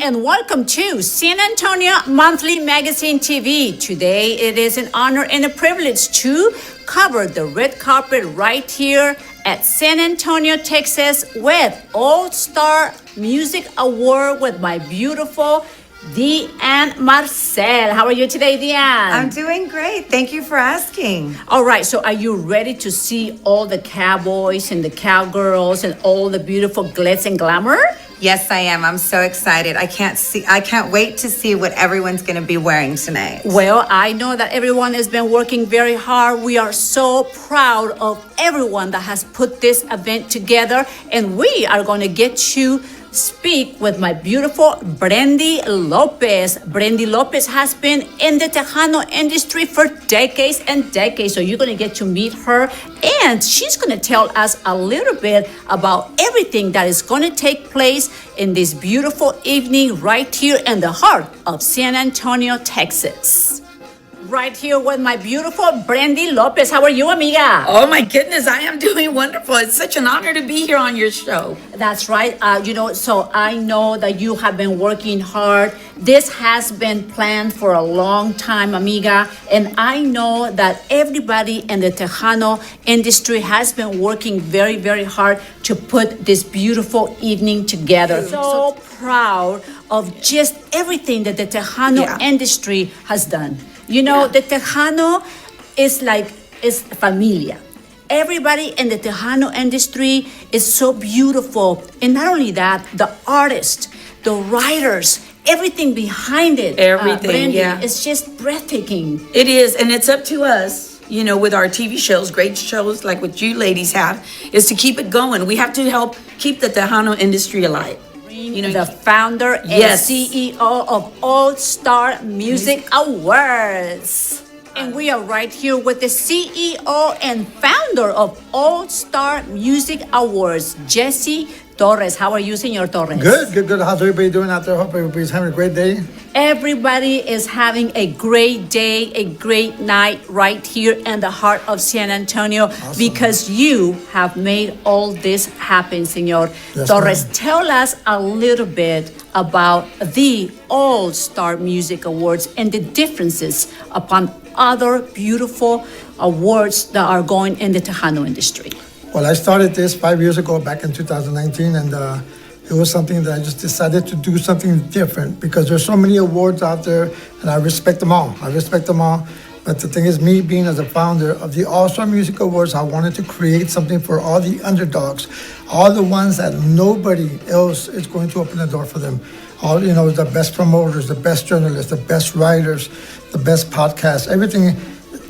and welcome to San Antonio Monthly Magazine TV. Today it is an honor and a privilege to cover the red carpet right here at San Antonio, Texas with All-Star Music Award with my beautiful DEANN MARCELL. How are you today, DEANN? I'm doing great. Thank you for asking. All right, so are you ready to see all the cowboys and the cowgirls and all the beautiful glitz and glamour? Yes, I am. I'm so excited. I can't wait to see what everyone's going to be wearing tonight. Well, I know that everyone has been working very hard. We are so proud of everyone that has put this event together, and we are going to get you speak with my beautiful Brandy Lopez. Brandy Lopez has been in the Tejano industry for decades and decades, so you're going to get to meet her, and she's going to tell us a little bit about everything that is going to take place in this beautiful evening right here in the heart of San Antonio, Texas. Right here with my beautiful Brandy Lopez. How are you, amiga? Oh my goodness, I am doing wonderful. It's such an honor to be here on your show. That's right. So I know that you have been working hard. This has been planned for a long time, amiga. And I know that everybody in the Tejano industry has been working very, very hard to put this beautiful evening together. So proud of just everything that the Tejano industry has done. You know, the Tejano is familia. Everybody in the Tejano industry is so beautiful. And not only that, the artists, the writers, everything behind it. Everything, Brandy, it's just breathtaking. It is, and it's up to us, you know, with our TV shows, great shows like what you ladies have, is to keep it going. We have to help keep the Tejano industry alive. You know, the founder and CEO of All-Star Music Awards. And we are right here with the CEO and founder of All-Star Music Awards, Jesse Torres. How are you, Senor Torres? Good. How's everybody doing out there? Hope everybody's having a great day. Everybody is having a great day, a great night right here in the heart of San Antonio because you have made all this happen, Senor Torres. Ma'am. Tell us a little bit about the All-Star Music Awards and the differences upon other beautiful awards that are going in the Tejano industry. Well, I started this 5 years ago, back in 2019, and it was something that I just decided to do something different because there's so many awards out there, and I respect them all. But the thing is, me being as a founder of the All-Star Music Awards, I wanted to create something for all the underdogs, all the ones that nobody else is going to open the door for them. All, you know, the best promoters, the best journalists, the best writers, the best podcasts, everything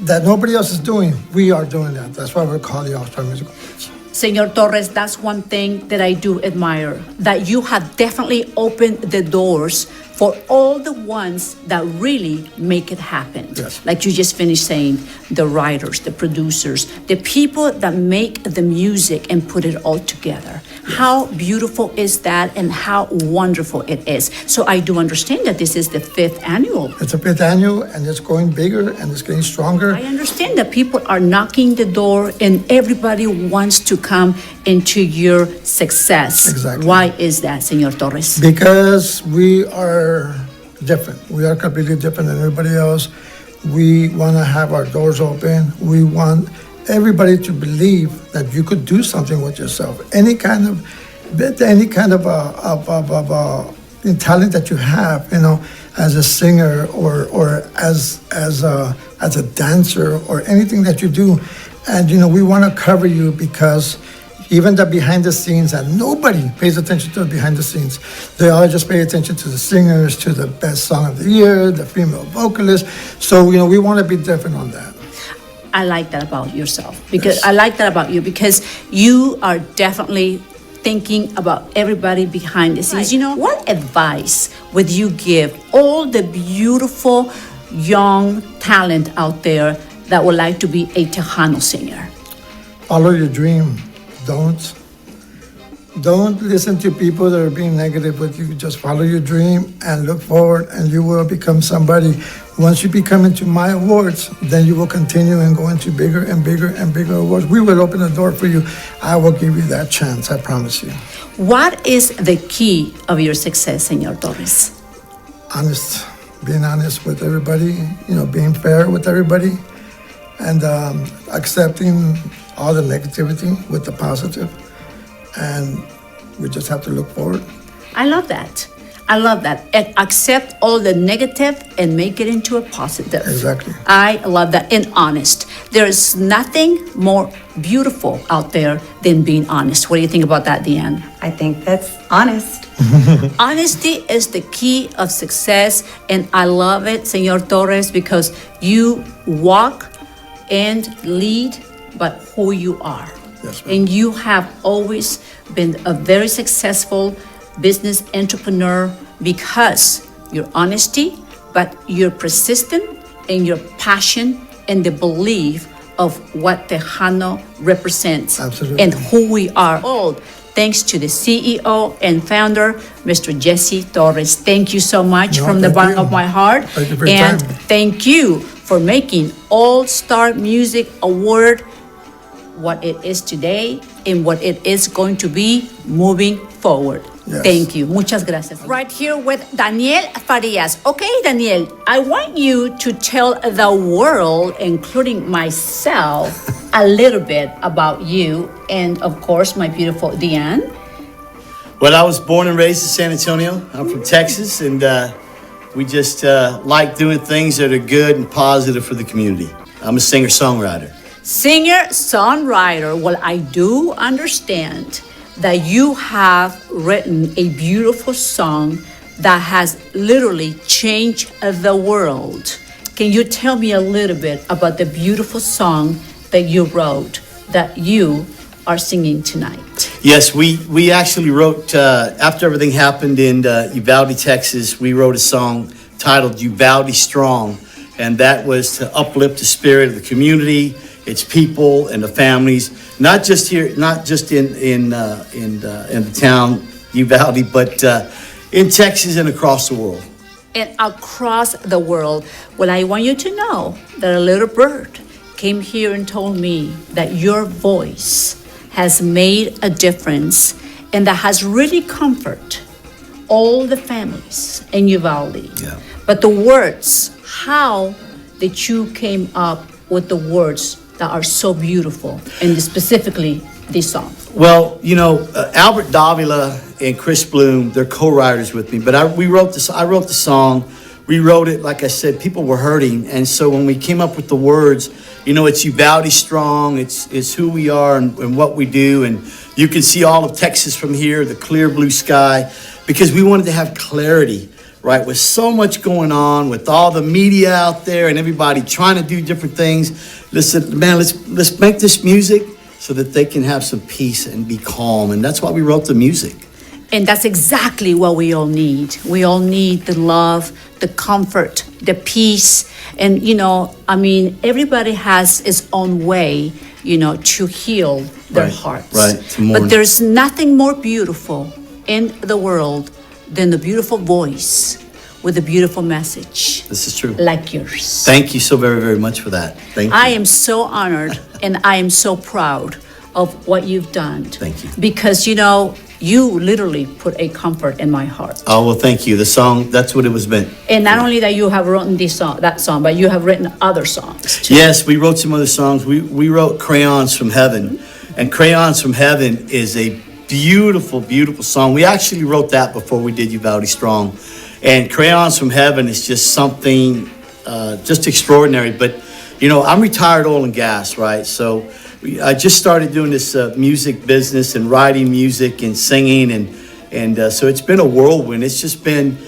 that nobody else is doing, we are doing that. That's why we're called the All-Star Music Awards. Senor Torres, that's one thing that I do admire, that you have definitely opened the doors for all the ones that really make it happen. Yes. Like you just finished saying, the writers, the producers, the people that make the music and put it all together. Yes. How beautiful is that and how wonderful it is. So I do understand that this is the 5th annual. It's a 5th annual, and it's going bigger, and it's getting stronger. I understand that people are knocking the door and everybody wants to come into your success. Exactly. Why is that, Senor Torres? Because we are different. We are completely different than everybody else. We want to have our doors open. We want everybody to believe that you could do something with yourself. Any kind of talent that you have, you know, as a singer or as a dancer or anything that you do, and you know, we want to cover you because even the behind the scenes, and nobody pays attention to the behind the scenes. They all just pay attention to the singers, to the best song of the year, the female vocalist. So, you know, we want to be different on that. I like that about yourself because I like that about you because you are definitely thinking about everybody behind the scenes. Right. You know, what advice would you give all the beautiful young talent out there that would like to be a Tejano singer? Follow your dream. Don't Don't listen to people that are being negative with you. Just follow your dream and look forward, and you will become somebody. Once you become into my awards, then you will continue and go into bigger and bigger and bigger awards. We will open the door for you. I will give you that chance, I promise you. What is the key of your success, Señor Torres? Honest, being honest with everybody, being fair with everybody, and accepting all the negativity with the positive. And we just have to look forward. I love that. I love that. And accept all the negative and make it into a positive. Exactly. I love that. And honest. There is nothing more beautiful out there than being honest. What do you think about that, DEANN? I think that's honest. Honesty is the key of success. And I love it, Señor Torres, because you walk and lead, but who you are. Yes, ma'am. And you have always been a very successful business entrepreneur because your honesty, but your persistent and your passion and the belief of what Tejano represents. Absolutely. And who we are all. Thanks to the CEO and founder, Mr. Jesse Torres. Thank you so much from the bottom of my heart. Thank you for your And time. thank you for making All-Star Music Award what it is today and what it is going to be moving forward. Yes. Thank you. Muchas gracias. Right here with Daniel Farias. Okay, Daniel, I want you to tell the world, including myself, a little bit about you and, of course, my beautiful DEANN. Well, I was born and raised in San Antonio. I'm from Texas, and we just like doing things that are good and positive for the community. I'm a singer-songwriter. Singer-songwriter. Well, I do understand that you have written a beautiful song that has literally changed the world. Can you tell me a little bit about the beautiful song that you wrote that you are singing tonight? Yes, we actually wrote, after everything happened in Uvalde, Texas, we wrote a song titled Uvalde Strong, and that was to uplift the spirit of the community, its people and the families, not just here, not just in the town Uvalde, but in Texas and across the world. And across the world. Well, I want you to know that a little bird came here and told me that your voice has made a difference and that has really comforted all the families in Uvalde. Yeah. But the words, how did you came up with the words that are so beautiful, and specifically this song? Well, Albert Davila and Chris Bloom, they're co-writers with me, but I wrote the song. We wrote it, like I said, people were hurting, and so when we came up with the words, it's Uvalde Strong, it's who we are and what we do, and you can see all of Texas from here, the clear blue sky, because we wanted to have clarity, right? With so much going on, with all the media out there and everybody trying to do different things, listen, man, let's make this music so that they can have some peace and be calm, and that's why we wrote the music. And that's exactly what we all need. We all need the love, the comfort, the peace. And, everybody has its own way, to heal their Right, hearts. right, to mourn. But there's nothing more beautiful in the world than the beautiful voice with a beautiful message. This is true. Like yours. Thank you so very, very much for that. Thank you. I am so honored and I am so proud of what you've done. Thank you. Because, you literally put a comfort in my heart. Oh, well, thank you. The song, that's what it was meant. And not only that you have written that song, but you have written other songs too. Yes, we wrote some other songs. We wrote Crayons from Heaven. And Crayons from Heaven is a beautiful, beautiful song. We actually wrote that before we did Uvalde Strong. And Crayons from Heaven is just something just extraordinary. But, I'm retired oil and gas, right? So I just started doing this music business and writing music and singing. And so it's been a whirlwind. It's just been,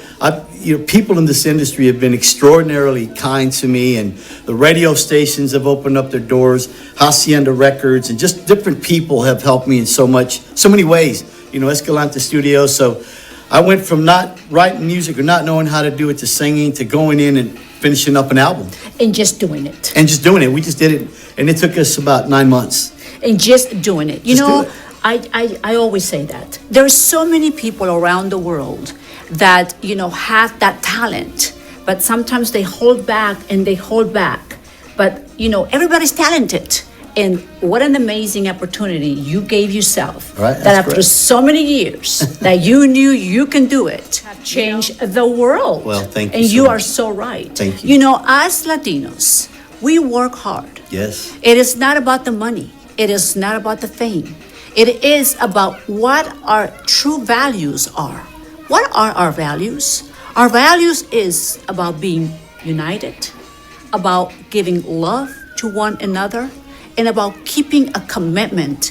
people in this industry have been extraordinarily kind to me. And the radio stations have opened up their doors, Hacienda Records, and just different people have helped me in so many ways. Escalante Studios. So I went from not writing music or not knowing how to do it to singing to going in and finishing up an album. And just doing it. And just doing it. We just did it. And it took us about 9 months. And just doing it. Just do it. I always say that. There's so many people around the world that, have that talent, but sometimes they hold back and they hold back. But, everybody's talented. And what an amazing opportunity you gave yourself. Right, that that's after great. so many years that you knew you can do it, change the world. Well, thank you And so you much. are so right. Thank you. As Latinos, we work hard. Yes. It is not about the money. It is not about the fame. It is about what our true values are. What are our values? Our values is about being united, about giving love to one another, and about keeping a commitment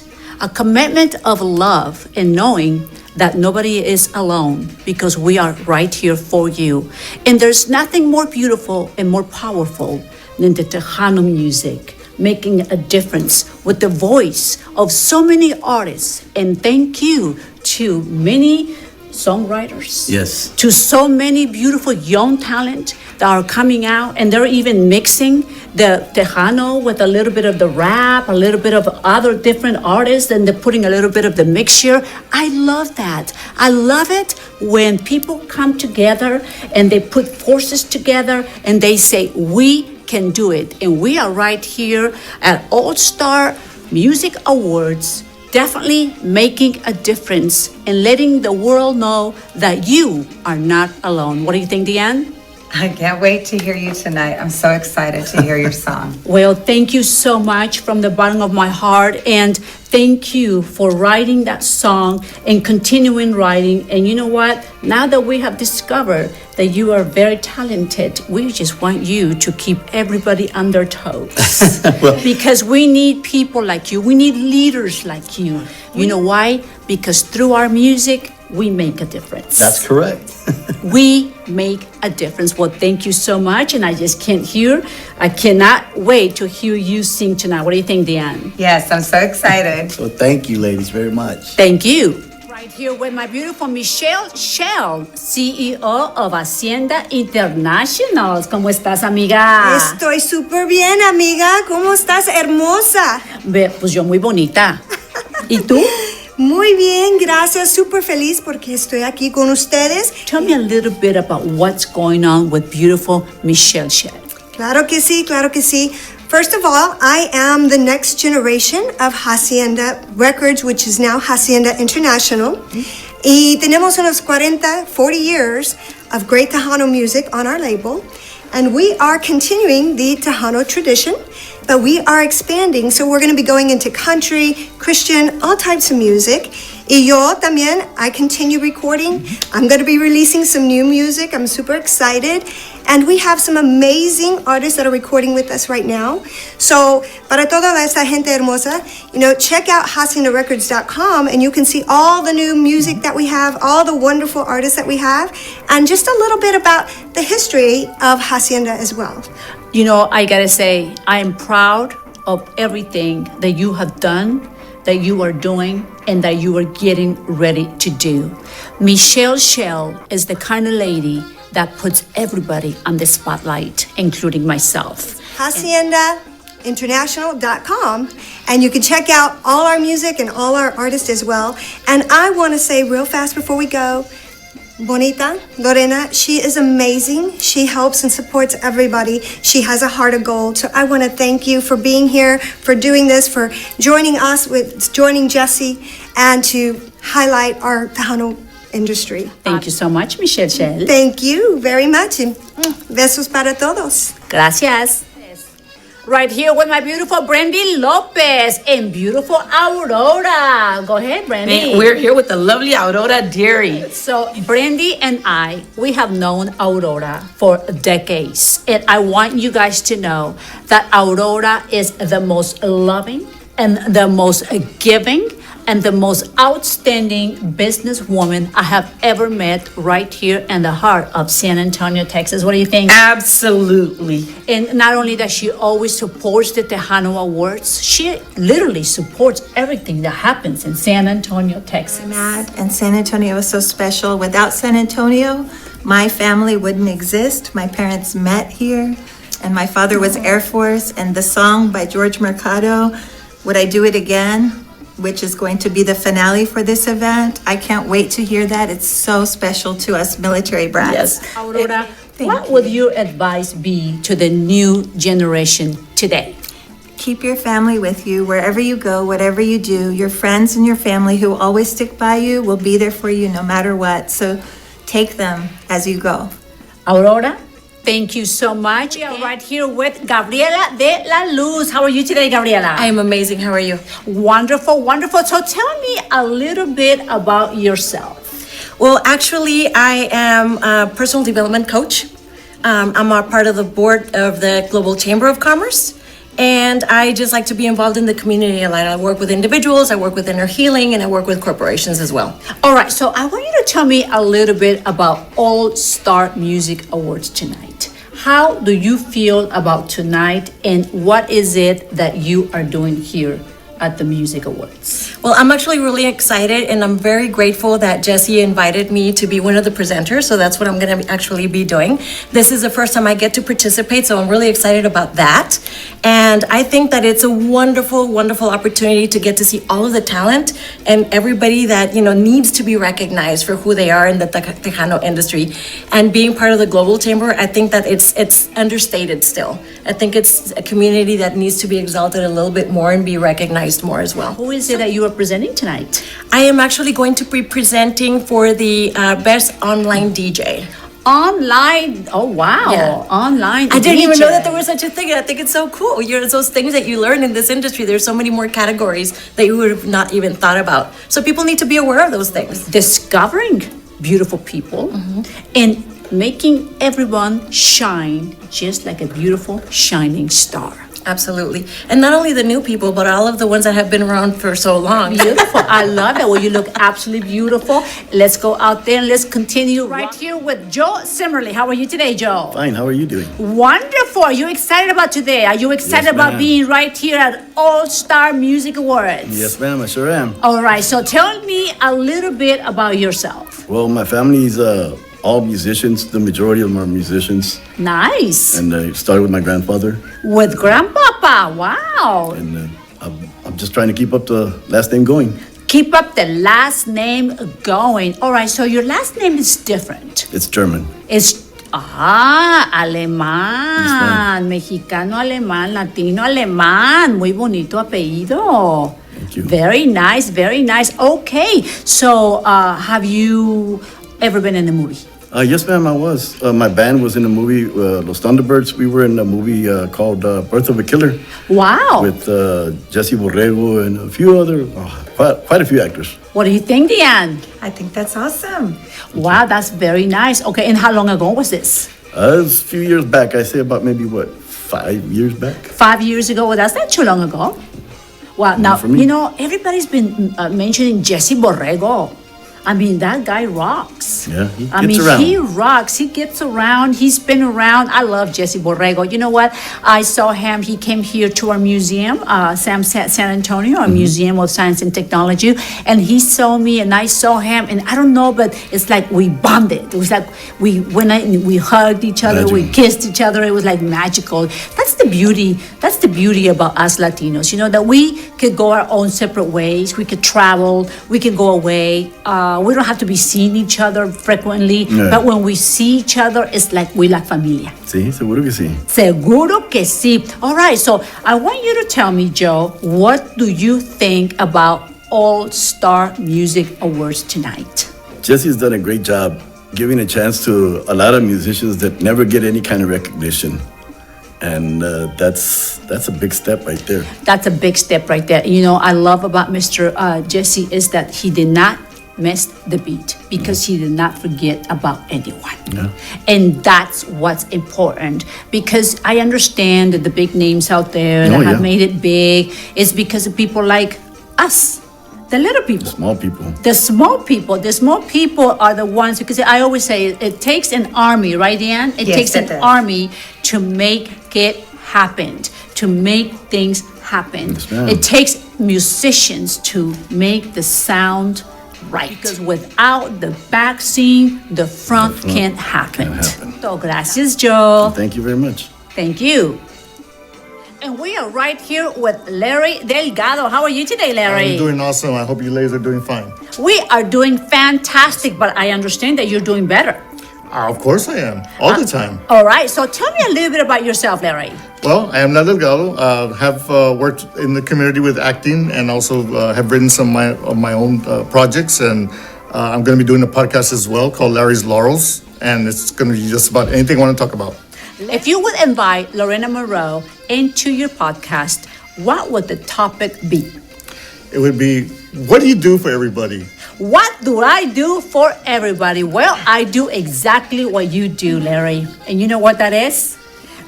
of love and knowing that nobody is alone because we are right here for you. And there's nothing more beautiful and more powerful than the Tejano music, making a difference with the voice of so many artists. And thank you to many songwriters. Yes. To so many beautiful young talent that are coming out, and they're even mixing the Tejano with a little bit of the rap, a little bit of other different artists, and they're putting a little bit of the mixture. I love that. I love it when people come together and they put forces together and they say, we can do it. And we are right here at All Star Music Awards, definitely making a difference and letting the world know that you are not alone. What do you think, DEANN? I can't wait to hear you tonight. I'm so excited to hear your song. Well, thank you so much from the bottom of my heart. And thank you for writing that song and continuing writing. And you know what? Now that we have discovered that you are very talented, we just want you to keep everybody on their toes. Because we need people like you. We need leaders like you. You know why? Because through our music, we make a difference. That's correct. We make a difference. Well, thank you so much. And I just I cannot wait to hear you sing tonight. What do you think, DEANN? Yes, I'm so excited. So thank you, ladies, very much. Thank you. Right here with my beautiful Michelle Shell, CEO of Hacienda International. ¿Cómo estás, amiga? Estoy súper bien, amiga. ¿Cómo estás, hermosa? Pues yo muy bonita. ¿Y tú? Muy bien, gracias. Súper feliz porque estoy aquí con ustedes. Tell me a little bit about what's going on with beautiful Michelle Shell. Claro que sí, claro que sí. First of all, I am the next generation of Hacienda Records, which is now Hacienda International. Y tenemos unos 40 years of great Tejano music on our label. And we are continuing the Tejano tradition, but we are expanding. So we're going to be going into country, Christian, all types of music. Y yo también, I continue recording. I'm going to be releasing some new music. I'm super excited. And we have some amazing artists that are recording with us right now. So, para toda esta gente hermosa, check out haciendarecords.com and you can see all the new music that we have, all the wonderful artists that we have, and just a little bit about the history of Hacienda as well. I gotta say, I am proud of everything that you have done, that you are doing, and that you are getting ready to do. Michelle Shell is the kind of lady that puts everybody on the spotlight, including myself. HaciendaInternational.com, and you can check out all our music and all our artists as well. And I want to say real fast before we go, Bonita, Lorena, she is amazing. She helps and supports everybody. She has a heart of gold. So I want to thank you for being here, for doing this, for joining us, joining Jesse, and to highlight our Tejano industry. Thank you so much, Michelle Shell. Thank you very much. And besos para todos. Gracias. Right here with my beautiful Brandy Lopez and beautiful Aurora. Go ahead, Brandy. We're here with the lovely Aurora Deary. So Brandy and we have known Aurora for decades. And I want you guys to know that Aurora is the most loving and the most giving and the most outstanding businesswoman I have ever met right here in the heart of San Antonio, Texas. What do you think? Absolutely. And not only that, she always supports the Tejano Awards, she literally supports everything that happens in San Antonio, Texas. And San Antonio is so special. Without San Antonio, my family wouldn't exist. My parents met here, and my father was Air Force. And the song by George Mercado, Would I Do It Again? which is going to be the finale for this event. I can't wait to hear that. It's so special to us military brats. Yes. Aurora, Thank what you. would your advice be to the new generation today? Keep your family with you wherever you go, whatever you do. Your friends and your family who always stick by you will be there for you no matter what. So take them as you go. Aurora, thank you so much. We are right here with Gabriela de la Luz. How are you today, Gabriela? I'm amazing. How are you? Wonderful, wonderful. So tell me a little bit about yourself. Well, actually, I am a personal development coach. I'm a part of the board of the Global Chamber of Commerce. And I just like to be involved in the community a lot. I work with individuals, I work with inner healing, and I work with corporations as well. All right, so I want you to tell me a little bit about All Star Music Awards tonight. How do you feel about tonight, and what is it that you are doing here at the Music Awards? Well, I'm actually really excited, and I'm very grateful that Jesse invited me to be one of the presenters. So that's what I'm going to actually be doing. This is the first time I get to participate, so I'm really excited about that. And I think that it's a wonderful, wonderful opportunity to get to see all of the talent and everybody that, you know, needs to be recognized for who they are in the Tejano industry. And being part of the Global Chamber, I think that it's understated still. I think it's a community that needs to be exalted a little bit more and be recognized more as well. Who is it that you are presenting tonight? I am actually going to be presenting for the Best Online DJ. Online, oh wow, Yeah. online. I didn't even know DJ. that there was such a thing. I think it's so cool. It's those things that you learn in this industry. There's so many more categories that you would have not even thought about. So people need to be aware of those things. Discovering beautiful people and making everyone shine just like a beautiful shining star. Absolutely. And not only the new people, but all of the ones that have been around for so long. Beautiful. I love it. Well, you look absolutely beautiful. Let's go out there and let's continue right here with Joe ZIMMERLE. How are you today, Joe? Fine, how are you doing? Wonderful. Are you excited about today? Are you excited Yes, about ma'am. being right here at All Star Music Awards? Yes, ma'am, I sure am. All right. So tell me a little bit about yourself. Well, my family's all musicians. The majority of them are musicians. Nice. And I started with my grandfather. With Grandpapa. Wow. And I'm just trying to keep up the last name going. Keep up the last name going. All right. So your last name is different. It's German. Es alemán, Yes, mexicano alemán, latino alemán, muy bonito apellido. Thank you. Very nice, very nice. Okay, so have you ever been in a movie? Yes, ma'am, I was. My band was in a movie, Los Thunderbirds. We were in a movie called Birth of a Killer Wow. with Jesse Borrego and a few other, quite a few actors. What do you think, DEANN? I think that's awesome. Wow, that's very nice. Okay, and how long ago was this? It was a few years back. I say about maybe, 5 years back? 5 years ago. Well, that's not too long ago. Well, now, for me. you know, everybody's been mentioning Jesse Borrego. I mean, that guy rocks. Yeah, he I gets mean, around. he rocks. He gets around. He's been around. I love Jesse Borrego. You know what? I saw him. He came here to our museum, San Antonio, our Museum of Science and Technology, and he saw me, and I saw him, and I don't know, but it's like we bonded. It was like we hugged each other, we Magical. kissed each other. It was like magical. That's the beauty. That's the beauty about us Latinos. You know that we could go our own separate ways. We could travel. We could go away. We don't have to be seeing each other frequently, Yeah. but when we see each other, it's like we la familia. Sí, seguro que sí. Seguro que sí. All right, so I want you to tell me, Joe, what do you think about All Star Music Awards tonight? Jesse's done a great job giving a chance to a lot of musicians that never get any kind of recognition. And that's a big step right there. That's a big step right there. You know, I love about Mr. Jesse is that he did not miss the beat because he did not forget about anyone. Yeah. And that's what's important, because I understand that the big names out there that Oh, have yeah. made it big is because of people like us, the little people. Small people. The small people are the ones, because I always say it takes an army, right, DEANN? It Yes, takes it an does. army to make it happen, to make things happen. Yes, ma'am. It takes musicians to make the sound right. Because without the back scene, the front can't happen. can't happen. So, gracias, Joe. Thank you very much. Thank you. And we are right here with Larry Delgado. How are you today, Larry? I'm doing awesome. I hope you ladies are doing fine. We are doing fantastic, but I understand that you're doing better. Of course I am, all the time. All right, so tell me a little bit about yourself, Larry. Well, I am Larry Delgado. Have worked in the community with acting and also have written some of my own projects. And I'm going to be doing a podcast as well called Larry's Laurels. And it's going to be just about anything I want to talk about. If you would invite Lorena Moreau into your podcast, what would the topic be? It would be, what do you do for everybody? What do I do for everybody? Well, I do exactly what you do, Larry. And you know what that is?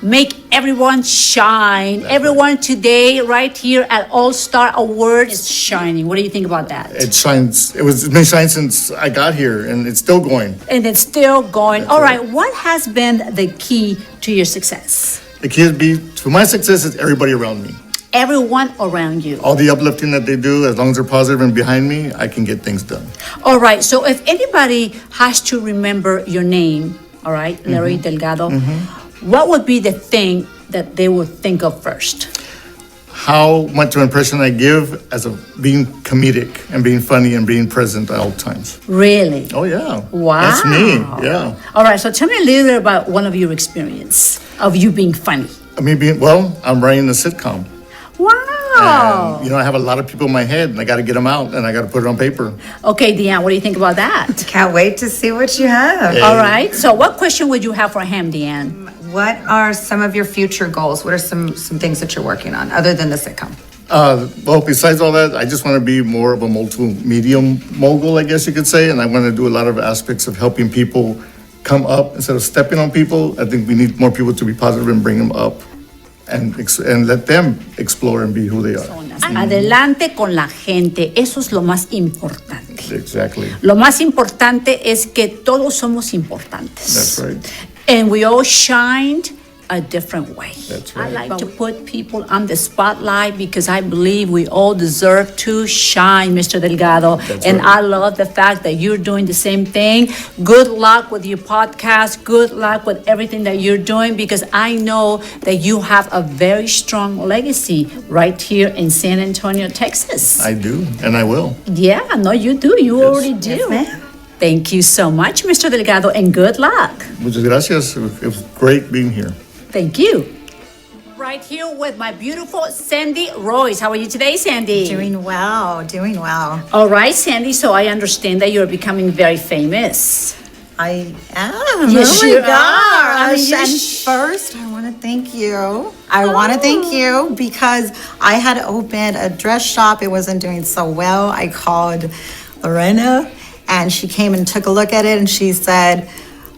Make everyone shine. Everyone today, right here at All-Star Awards, is shining. What do you think about that? It shines. It's been shining since I got here, and it's still going. And it's still going. That's All right. right, what has been the key to your success? The key to my success is everybody around me. Everyone around you. All the uplifting that they do, as long as they're positive and behind me, I can get things done. All right, so if anybody has to remember your name, all right, Larry Delgado, what would be the thing that they would think of first? How much of an impression I give as of being comedic and being funny and being present at all times. Really? Oh, yeah. Wow. That's me, yeah. All right, so tell me a little bit about one of your experience of you being funny. I'm writing a sitcom. Wow. And, I have a lot of people in my head, and I got to get them out, and I got to put it on paper. Okay, DeAnn, what do you think about that? Can't wait to see what you have. All right, so what question would you have for him, DeAnn? What are some of your future goals? What are some things that you're working on other than the sitcom? Besides all that, I just want to be more of a multimedia mogul, I guess you could say, and I want to do a lot of aspects of helping people come up instead of stepping on people. I think we need more people to be positive and bring them up and let them explore and be who they are. Adelante con la gente, eso es lo más importante. Exactly. Lo más importante es que todos somos importantes. That's right. And we all shined a different way. That's I right. like to put people on the spotlight because I believe we all deserve to shine, Mr. Delgado. That's and right. I love the fact that you're doing the same thing. Good luck with your podcast. Good luck with everything that you're doing because I know that you have a very strong legacy right here in San Antonio, Texas. I do, and I will. Yeah, no, you do. You already do. Yes, ma'am. Thank you so much, Mr. Delgado, and good luck. Muchas gracias. It was great being here. Thank you. Right here with my beautiful Sandy Royce. How are you today, Sandy? Doing well, doing well. All right, Sandy. So I understand that you're becoming very famous. I am. Yes, oh my you gosh. are. I mean, And first, I want to thank you. I want to thank you because I had opened a dress shop. It wasn't doing so well. I called Lorena and she came and took a look at it and she said,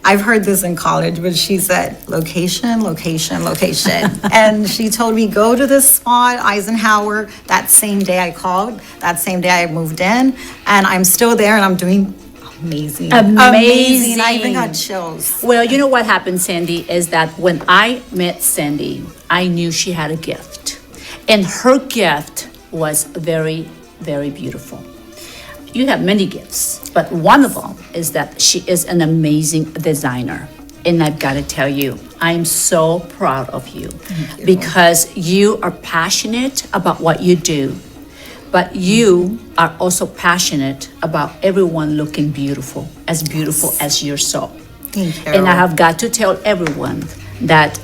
I've heard this in college, but she said, location, location, location. And she told me, go to this spot, Eisenhower. That same day I called, that same day I moved in, and I'm still there and I'm doing amazing. Amazing. I even got chills. Well, you know what happened, Sandy, is that when I met Sandy, I knew she had a gift. And her gift was very, very beautiful. You have many gifts, but one of them is that she is an amazing designer. And I've got to tell you, I'm so proud of you because you are passionate about what you do, but you are also passionate about everyone looking beautiful as your soul. Thank you. And I have got to tell everyone that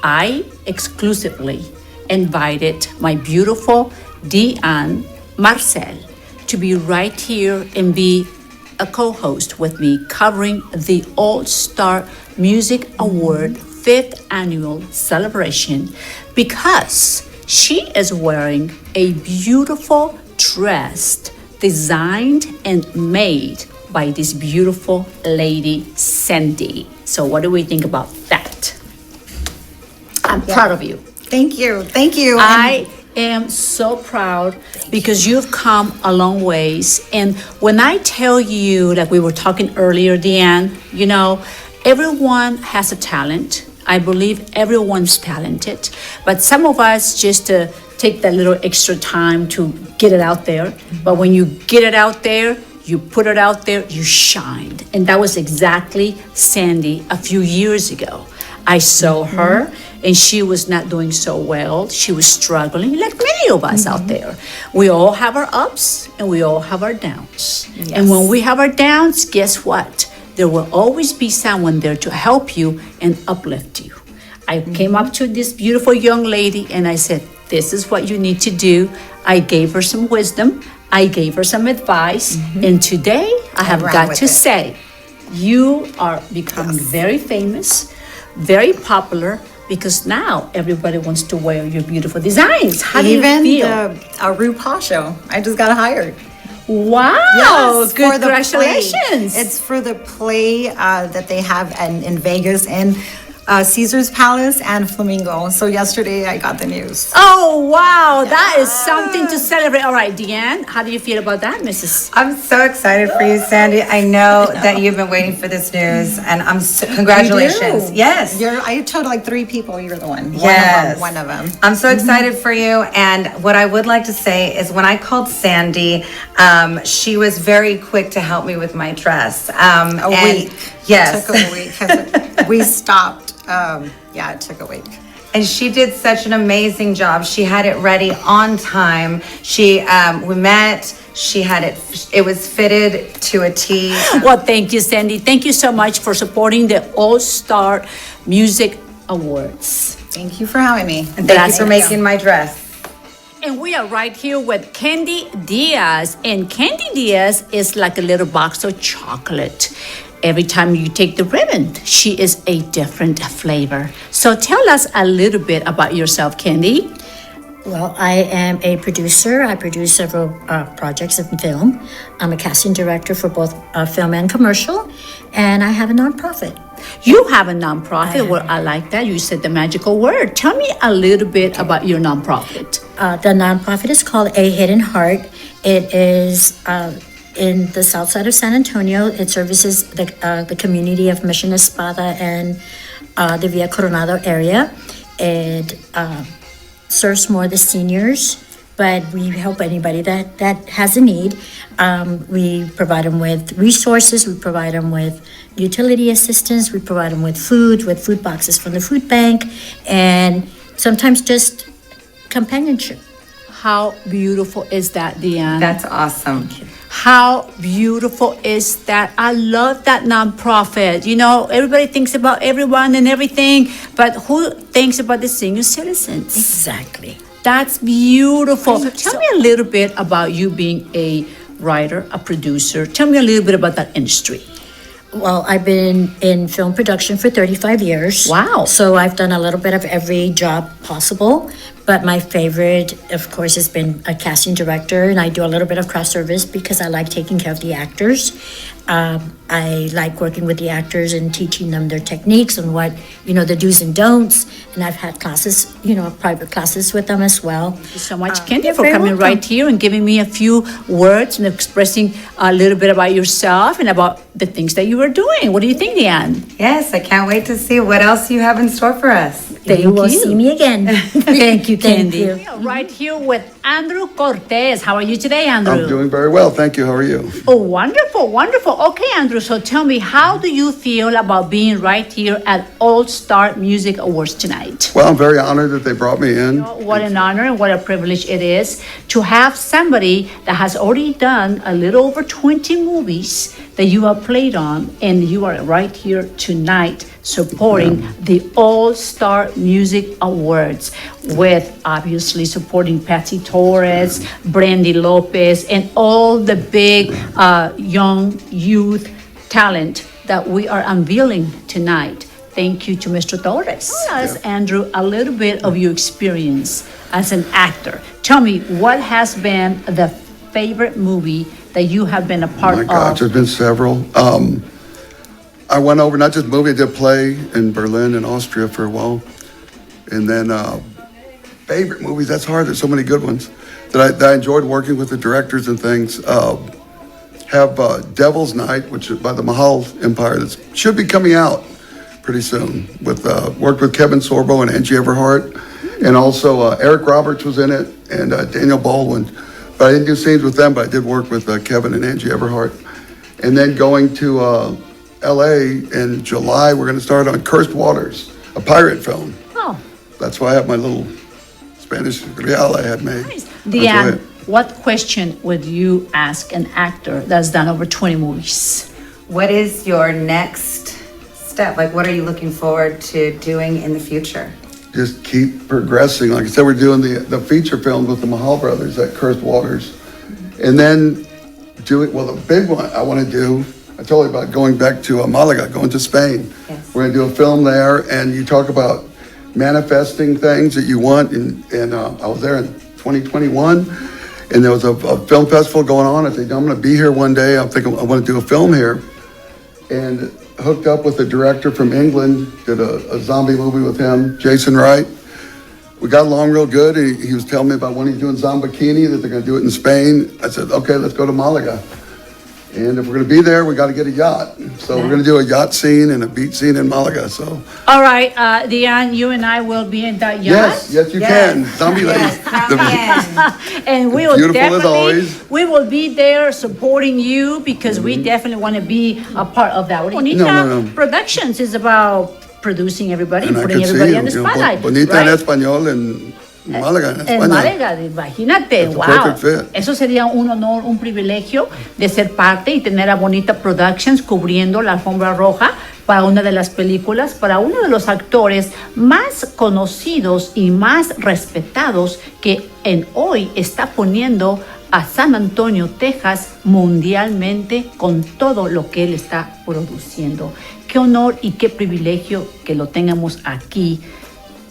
I exclusively invited my beautiful DEANN MARCELL to be right here and be a co-host with me covering the All-Star Music Award 5th annual celebration because she is wearing a beautiful dress designed and made by this beautiful lady, Sandy. So what do we think about that? I'm proud of you. Thank you. Thank you. I am so proud because you've come a long ways. And when I tell you, like we were talking earlier, DeAnn, you know, everyone has a talent. I believe everyone's talented, but some of us just take that little extra time to get it out there. But when you get it out there, you put it out there, you shined. And that was exactly Sandy a few years ago. I saw her and she was not doing so well. She was struggling, like many of us out there. We all have our ups and we all have our downs. And when we have our downs, guess what? There will always be someone there to help you and uplift you. I came up to this beautiful young lady and I said, this is what you need to do. I gave her some wisdom. I gave her some advice. And today I have ran got with to it. say, you are becoming very famous, very popular, because now everybody wants to wear your beautiful designs. How do Even you feel? the RuPaul show, I just got hired. Wow, Yes, for the play. congratulations. It's for the play that they have in Vegas in Caesar's Palace and Flamingo. So yesterday I got the news. Oh, wow, that is something to celebrate. All right, DeAnn, how do you feel about that, Mrs.? I'm so excited for you, Sandy. I know that you've been waiting for this news, and congratulations. You do. Yes. I told like 3 people you're the one. Yes. One of them. I'm so excited for you. And what I would like to say is when I called Sandy, she was very quick to help me with my dress. A week. Yes. It took a week because we stopped. It took a week. And she did such an amazing job. She had it ready on time. We met, she had it was fitted to a T. Well, thank you, Sandy. Thank you so much for supporting the All-Star Music Awards. Thank you for having me. And thank you for making my dress. And we are right here with CANDI DIAZ. And CANDI DIAZ is like a little box of chocolate. Every time you take the ribbon, she is a different flavor. So tell us a little bit about yourself, CANDI. Well, I am a producer. I produce several projects in film. I'm a casting director for both film and commercial, and I have a nonprofit. You have a nonprofit. Well, I like that. You said the magical word. Tell me a little bit about your nonprofit. The nonprofit is called A Hidden Heart. It is in the south side of San Antonio. It services the community of Mission Espada and the Villa Coronado area. It serves more the seniors, but we help anybody that has a need. We provide them with resources, we provide them with utility assistance, we provide them with food boxes from the food bank, and sometimes just companionship. How beautiful is that, DeAnn? That's awesome. How beautiful is that? I love that nonprofit. You know, everybody thinks about everyone and everything, but who thinks about the senior citizens? Exactly. That's beautiful. So tell me a little bit about you being a writer, a producer. Tell me a little bit about that industry. Well, I've been in film production for 35 years. Wow. So I've done a little bit of every job possible, but my favorite, of course, has been a casting director, and I do a little bit of craft service because I like taking care of the actors. I like working with the actors and teaching them their techniques and what, the do's and don'ts. And I've had classes, private classes with them as well. Thank you so much, CANDI, you're for very coming welcome. right here and giving me a few words and expressing a little bit about yourself and about the things that you were doing. What do you think, DeAnn? Yes, I can't wait to see what else you have in store for us. You will see me again. Thank you, CANDI. We are right here with Andrew Cortez. How are you today, Andrew? I'm doing very well, thank you. How are you? Oh, wonderful, wonderful. Okay, Andrew, so tell me, how do you feel about being right here at All-Star Music Awards tonight? Well, I'm very honored that they brought me in. What an honor and what a privilege it is to have somebody that has already done a little over 20 movies that you have played on, and you are right here tonight supporting the All-Star Music Awards with obviously supporting Patsy Torres, BRANDY LOPEZ, and all the big young youth talent that we are unveiling tonight. Thank you to Mr. Torres. Tell us, Andrew, a little bit of your experience as an actor. Tell me, what has been the favorite movie that you have been a part Oh my gosh, of? there's been several. I went over, not just movie, I did play in Berlin and Austria for a while. And then favorite movies, that's hard, there's so many good ones. That I enjoyed working with the directors and things. Have Devil's Night, which is by the Mahal Empire, that should be coming out pretty soon. Worked with Kevin Sorbo and Angie Everhart. And also Eric Roberts was in it, and Daniel Baldwin. But I didn't do scenes with them, but I did work with Kevin and Angie Everhart. And then going to LA in July, we're going to start on Cursed Waters, a pirate film. Oh, that's why I have my little Spanish real I had made. DEANN, what question would you ask an actor that's done over 20 movies? What is your next step? Like, what are you looking forward to doing in the future? Just keep progressing. Like I said, we're doing the feature films with the Mahal brothers at Cursed Waters. And then the big one I want to do, I told you about going back to Malaga, going to Spain. Yes. We're going to do a film there, and you talk about manifesting things that you want. And I was there in 2021, and there was a film festival going on. I said, I'm going to be here one day. I'm thinking I want to do a film here. And hooked up with a director from England, did a zombie movie with him, Jason Wright. We got along real good. He was telling me about when he's doing Zambikini, that they're going to do it in Spain. I said, okay, let's go to Malaga. And if we're going to be there, we got to get a yacht. So we're going to do a yacht scene and a beach scene in Malaga. So. All right, DEANN, you and I will be in that yacht. Yes, you can. Zombie ladies. And we will Beautiful as definitely, always. we will be there supporting you because we definitely want to be a part of that. Bonita No. Productions is about producing everybody, And I putting could everybody see on the you know, spotlight. Bonita right? en español and Málaga en En España. Málaga, imagínate, That's a wow. perfect fit. Eso sería un honor, un privilegio de ser parte y tener a Bonita Productions cubriendo la alfombra roja para una de las películas, para uno de los actores más conocidos y más respetados que hoy está poniendo a San Antonio, Texas, mundialmente con todo lo que él está produciendo. Qué honor y qué privilegio que lo tengamos aquí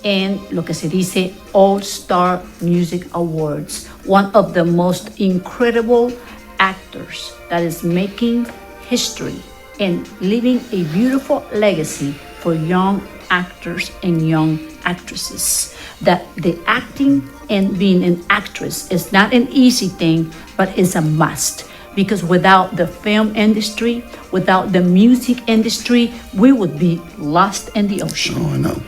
en lo que se dice All Star Music Awards, one of the most incredible actors that is making history and leaving a beautiful legacy for young actors and young actresses. That the acting and being an actress is not an easy thing, but is a must. Because without the film industry, without the music industry, we would be lost in the ocean. Oh, I know.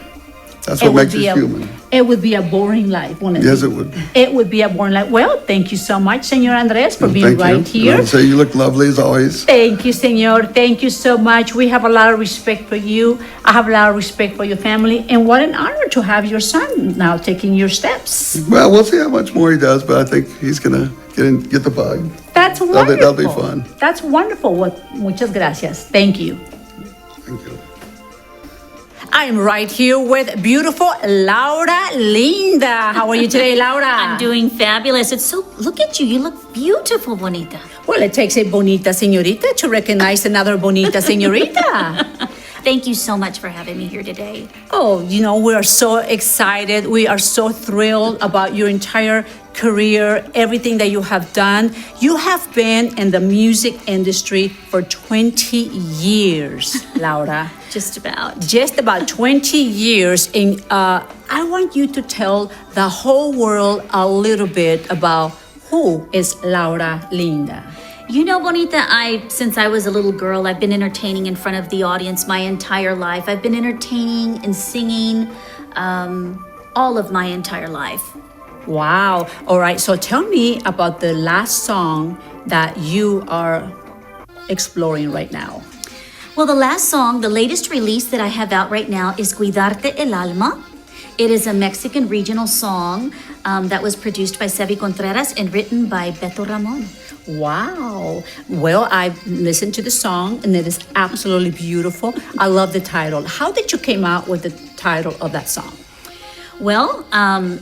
That's what makes us human. It would be a boring life, wouldn't it? Yes, it would. It would be a boring life. Well, thank you so much, Señor Andres, for being Thank right you. here. And I say you look lovely as always. Thank you, Señor. Thank you so much. We have a lot of respect for you. I have a lot of respect for your family. And what an honor to have your son now taking your steps. Well, we'll see how much more he does, but I think he's gonna get the bug. That's wonderful. That'll be fun. That's wonderful. Muchas gracias. Thank you. Thank you. I'm right here with beautiful Laura Linda. How are you today, Laura? I'm doing fabulous. Look at you. You look beautiful, Bonita. Well, it takes a bonita señorita to recognize another bonita señorita. Thank you so much for having me here today. Oh, we are so excited. We are so thrilled about your entire career, everything that you have done. You have been in the music industry for 20 years, Laura. Just about. Just about 20 years. And I want you to tell the whole world a little bit about who is Laura Linda. You know, Bonita, since I was a little girl, I've been entertaining in front of the audience my entire life. I've been entertaining and singing all of my entire life. Wow. All right. So tell me about the last song that you are exploring right now. Well, the last song, the latest release that I have out right now is Cuidarte el Alma. It is a Mexican regional song that was produced by Sevi Contreras and written by Beto Ramon. Wow. Well, I've listened to the song and it is absolutely beautiful. I love the title. How did you came out with the title of that song? Well,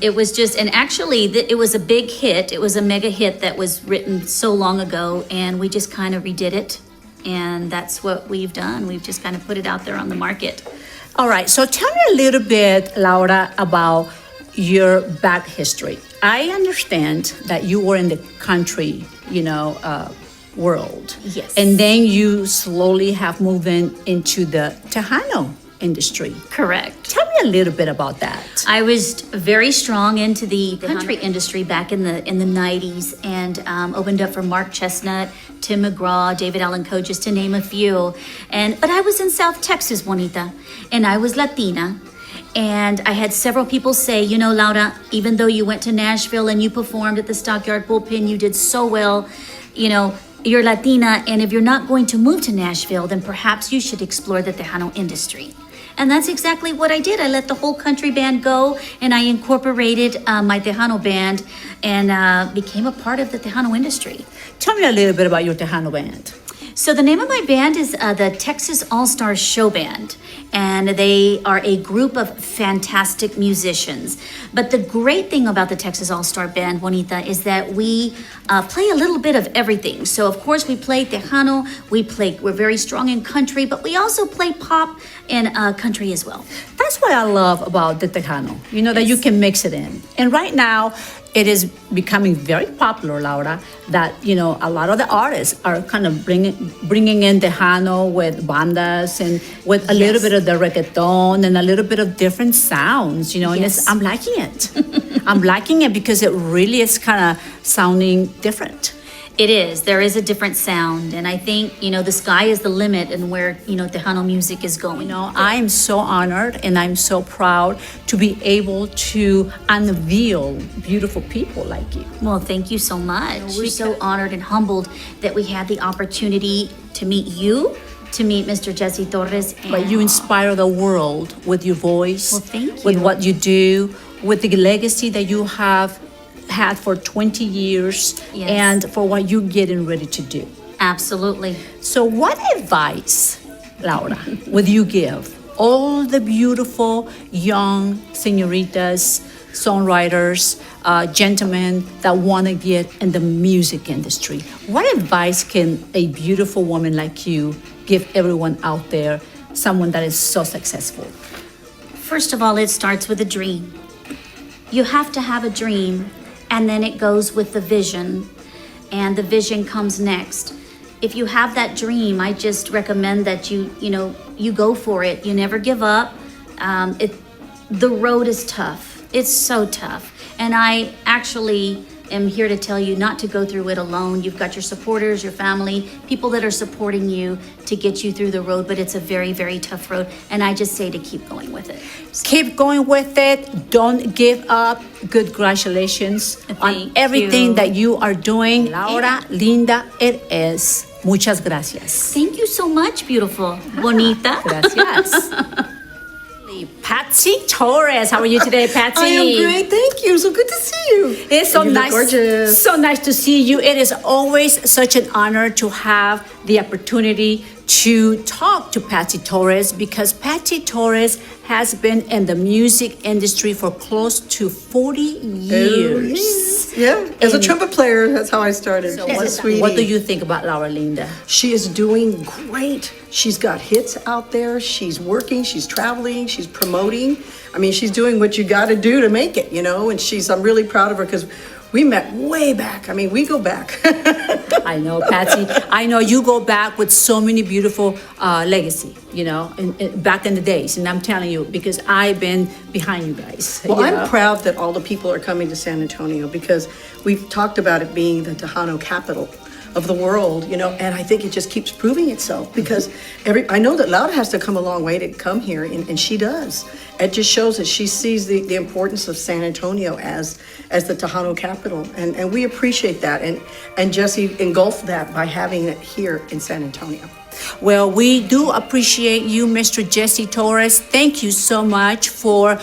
it was just, and actually it was a big hit. It was a mega hit that was written so long ago, and we just kind of redid it. And that's what we've done. We've just kind of put it out there on the market. All right. So tell me a little bit, Laura, about your back history. I understand that you were in the country, world. Yes. And then you slowly have moved into the Tejano industry. Correct. Tell me a little bit about that. I was very strong into the country industry back in the 90s, and opened up for Mark Chestnut, Tim McGraw, David Allan Coe, just to name a few. But I was in South Texas, Bonita, and I was Latina. And I had several people say, Laura, even though you went to Nashville and you performed at the Stockyard Bullpen, you did so well, you're Latina, and if you're not going to move to Nashville, then perhaps you should explore the Tejano industry. And that's exactly what I did. I let the whole country band go, and I incorporated my Tejano band and became a part of the Tejano industry. Tell me a little bit about your Tejano band. So the name of my band is the Texas All-Star Show Band, and they are a group of fantastic musicians. But the great thing about the Texas All-Star Band, Bonita, is that we play a little bit of everything. So of course we play Tejano, we're very strong in country, but we also play pop and country as well. That's what I love about the Tejano, you know, that you can mix it in. And right now, it is becoming very popular, Laura, that, you know, a lot of the artists are kind of bringing in Tejano with bandas and with a little bit of the reggaeton and a little bit of different sounds, you know, and I'm liking it. I'm liking it because it really is kind of sounding different. It is. There is a different sound, and I think, you know, the sky is the limit and where, you know, Tejano music is going. You know, I am so honored and I'm so proud to be able to unveil beautiful people like you. Well, thank you so much. We're so honored and humbled that we had the opportunity to meet you, to meet Mr. Jesse Torres. But you inspire the world with your voice, Well, thank you. with what you do, with the legacy that you have had for 20 years and for what you're getting ready to do. Absolutely. So what advice, Laura, would you give all the beautiful young señoritas, songwriters, gentlemen that want to get in the music industry? What advice can a beautiful woman like you give everyone out there, someone that is so successful? First of all, it starts with a dream. You have to have a dream, and then it goes with the vision, and the vision comes next. If you have that dream, I just recommend that you go for it. You never give up. The road is tough. It's so tough. And I actually am here to tell you not to go through it alone. You've got your supporters, your family, people that are supporting you to get you through the road, but it's a very, very tough road. And I just say to keep going with it. Keep going with it. Don't give up. Congratulations on Thank everything you. that you are doing. Laura, linda, it is. Muchas gracias. Thank you so much, beautiful. Bonita. Gracias. Patsy Torres, how are you today, Patsy? I am great, thank you. So good to see you. It's so You look nice, gorgeous. so nice to see you. It is always such an honor to have the opportunity to talk to Patsy Torres, because Patsy Torres has been in the music industry for close to 40 years. Yeah, as a trumpet player, that's how I started. So She's a sweetie. what do you think about Laura Linda? She is doing great. She's got hits out there. She's working, she's traveling, she's promoting. I mean, she's doing what you got to do to make it, you know, and I'm really proud of her because we met way back. I mean, we go back. I know, Patsy. I know you go back with so many beautiful legacy, you know, back in the days. And I'm telling you, because I've been behind you guys. Well, you I'm know? proud that all the people are coming to San Antonio because we've talked about it being the Tejano capital of the world, you know, and I think it just keeps proving itself because I know that Laura has to come a long way to come here, and she does. It just shows that she sees the importance of San Antonio as the Tejano capital, and we appreciate that, and Jesse engulfed that by having it here in San Antonio. Well, we do appreciate you, Mr. Jesse Torres. Thank you so much for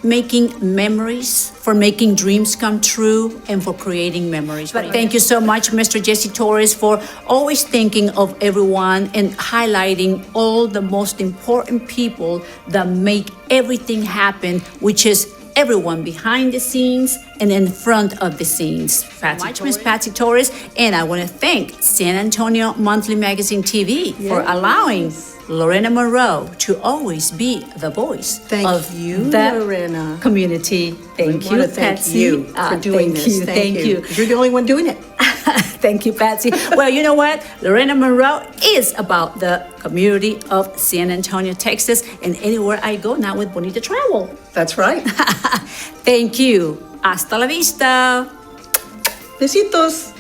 making memories, for making dreams come true, and for creating memories. But thank you so much, Mr. Jesse Torres, for always thinking of everyone and highlighting all the most important people that make everything happen, which is everyone behind the scenes and in front of the scenes. Miss Patsy Torres, and I want to thank San Antonio Monthly Magazine TV for allowing Lorena Monroe to always be the voice of you, the Lorena. community. Thank you, I wanna thank Patsy. you for doing thank this. You, thank you. You're the only one doing it. Thank you, Patsy. Well, you know what? Lorena Monroe is about the community of San Antonio, Texas, and anywhere I go now with Bonita Travel. That's right. Thank you. Hasta la vista. Besitos.